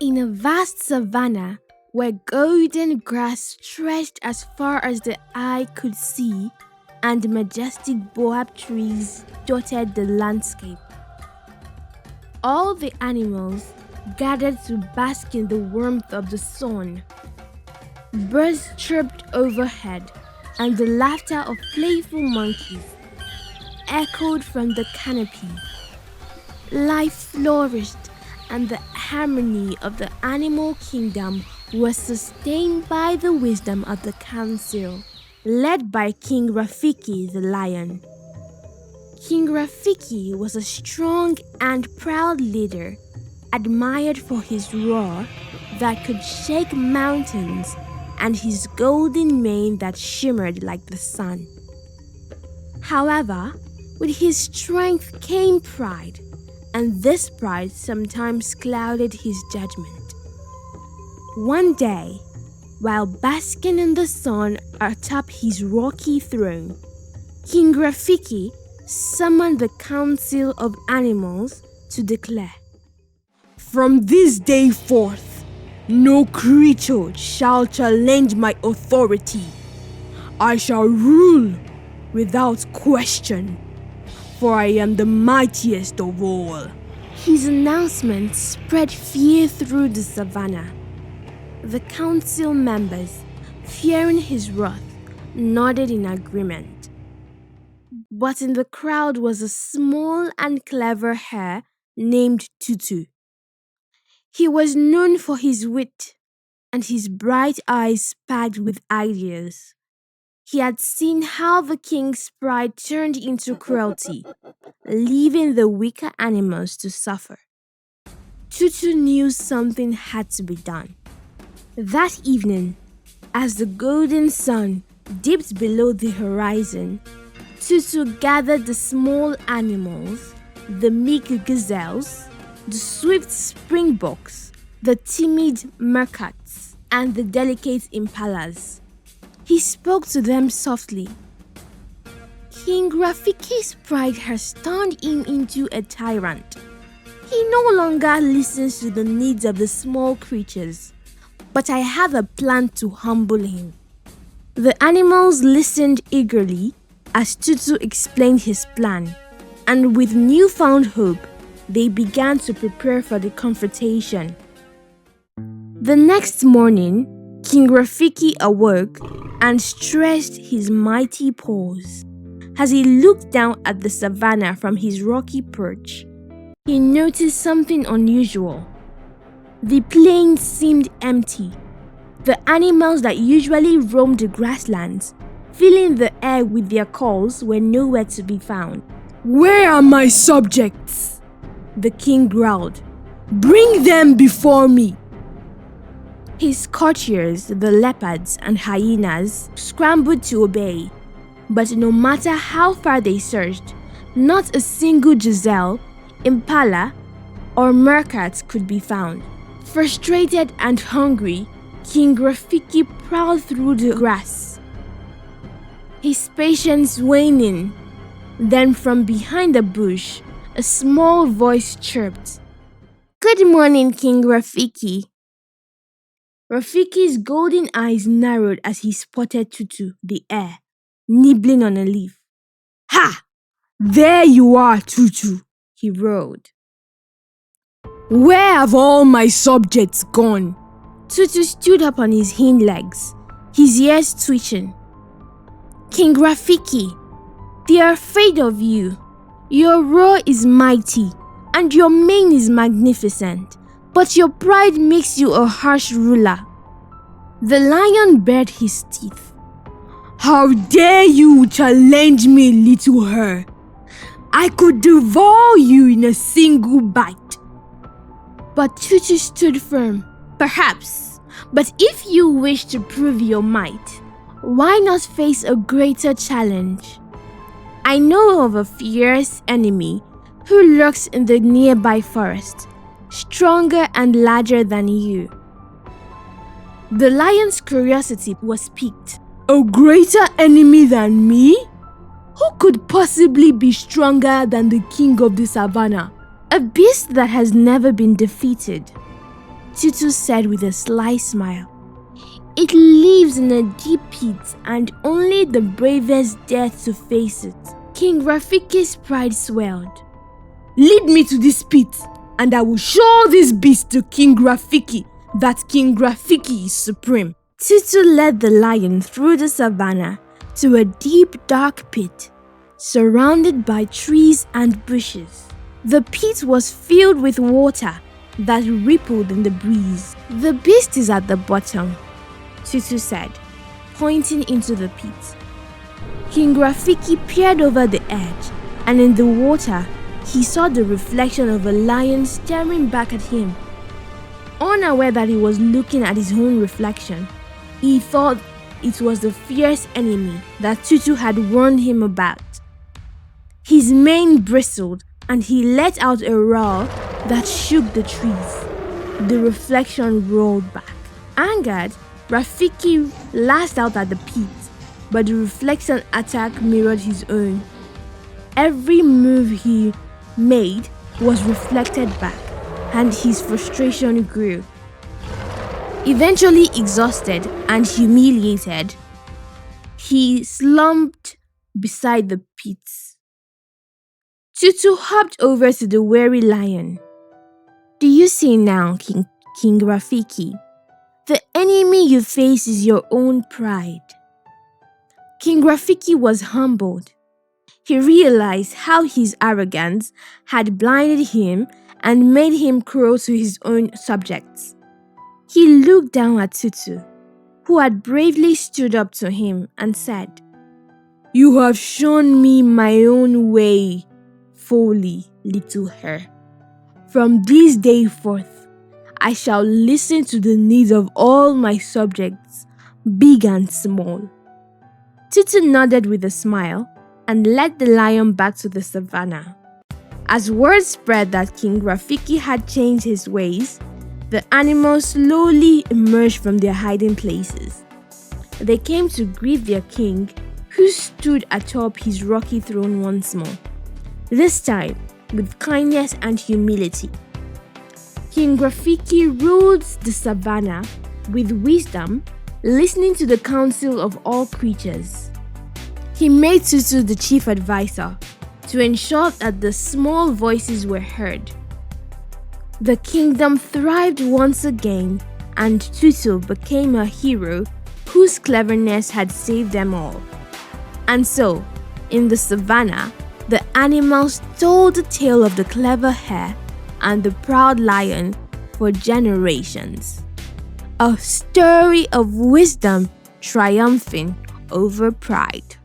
In a vast savanna, where golden grass stretched as far as the eye could see, and majestic boab trees dotted the landscape, all the animals gathered to bask in the warmth of the sun. Birds chirped overhead, and the laughter of playful monkeys echoed from the canopy. Life flourished, and the harmony of the animal kingdom was sustained by the wisdom of the council, led by King Rafiki the lion. King Rafiki was a strong and proud leader, admired for his roar that could shake mountains and his golden mane that shimmered like the sun. However, with his strength came pride, and this pride sometimes clouded his judgment. One day, while basking in the sun atop his rocky throne, King Rafiki summoned the Council of Animals to declare, "From this day forth, no creature shall challenge my authority. I shall rule without question, for I am the mightiest of all." His announcement spread fear through the savannah. The council members, fearing his wrath, nodded in agreement. But in the crowd was a small and clever hare named Tutu. He was known for his wit and his bright eyes sparkled with ideas. He had seen how the king's pride turned into cruelty, leaving the weaker animals to suffer. Tutu knew something had to be done. That evening, as the golden sun dipped below the horizon, Tutu gathered the small animals, the meek gazelles, the swift springboks, the timid meerkats, and the delicate impalas. He spoke to them softly. "King Rafiki's pride has turned him into a tyrant. He no longer listens to the needs of the small creatures, but I have a plan to humble him." The animals listened eagerly as Tutu explained his plan, and with newfound hope, they began to prepare for the confrontation. The next morning, King Rafiki awoke and stretched his mighty paws. As he looked down at the savannah from his rocky perch, he noticed something unusual. The plain seemed empty. The animals that usually roamed the grasslands, filling the air with their calls, were nowhere to be found. "Where are my subjects?" the king growled. "Bring them before me." His courtiers, the leopards and hyenas, scrambled to obey. But no matter how far they searched, not a single gazelle, impala, or meerkat could be found. Frustrated and hungry, King Rafiki prowled through the grass, his patience waning. Then from behind a bush, a small voice chirped, "Good morning, King Rafiki." Rafiki's golden eyes narrowed as he spotted Tutu, the hare, nibbling on a leaf. "Ha! There you are, Tutu," he roared. "Where have all my subjects gone?" Tutu stood up on his hind legs, his ears twitching. "King Rafiki, they are afraid of you. Your roar is mighty, and your mane is magnificent, but your pride makes you a harsh ruler." The lion bared his teeth. "How dare you challenge me, little hare? I could devour you in a single bite." But Tutu stood firm. "Perhaps, but if you wish to prove your might, why not face a greater challenge? I know of a fierce enemy who lurks in the nearby forest, stronger and larger than you." The lion's curiosity was piqued. "A greater enemy than me? Who could possibly be stronger than the king of the savannah? A beast that has never been defeated." Tutu said with a sly smile. It lives in a deep pit and only the bravest dare to face it. King Rafiki's pride swelled. Lead me to this pit, and I will show this beast to King Rafiki that King Rafiki is supreme. Tutu led the lion through the savannah to a deep dark pit, surrounded by trees and bushes. The pit was filled with water that rippled in the breeze. The beast is at the bottom, Tutu said, pointing into the pit. King Rafiki peered over the edge, and in the water, he saw the reflection of a lion staring back at him. Unaware that he was looking at his own reflection, he thought it was the fierce enemy that Tutu had warned him about. His mane bristled, and he let out a roar that shook the trees. The reflection rolled back. Angered, Rafiki lashed out at the pit, but the reflection attack mirrored his own. Every move he made was reflected back, and his frustration grew. Eventually exhausted and humiliated, he slumped beside the pit. Tutu hopped over to the weary lion. Do you see now, King Rafiki? The enemy you face is your own pride. King Rafiki was humbled. He realized how his arrogance had blinded him and made him cruel to his own subjects. He looked down at Tutu, who had bravely stood up to him, and said, You have shown me my own way, folly, little hare. From this day forth, I shall listen to the needs of all my subjects, big and small. Tutu nodded with a smile and led the lion back to the savannah. As word spread that King Rafiki had changed his ways, the animals slowly emerged from their hiding places. They came to greet their king, who stood atop his rocky throne once more, this time with kindness and humility. King Rafiki ruled the savannah with wisdom, listening to the counsel of all creatures. He made Tutu the chief advisor to ensure that the small voices were heard. The kingdom thrived once again, and Tutu became a hero whose cleverness had saved them all. And so, in the savannah, the animals told the tale of the clever hare and the proud lion for generations. A story of wisdom triumphing over pride.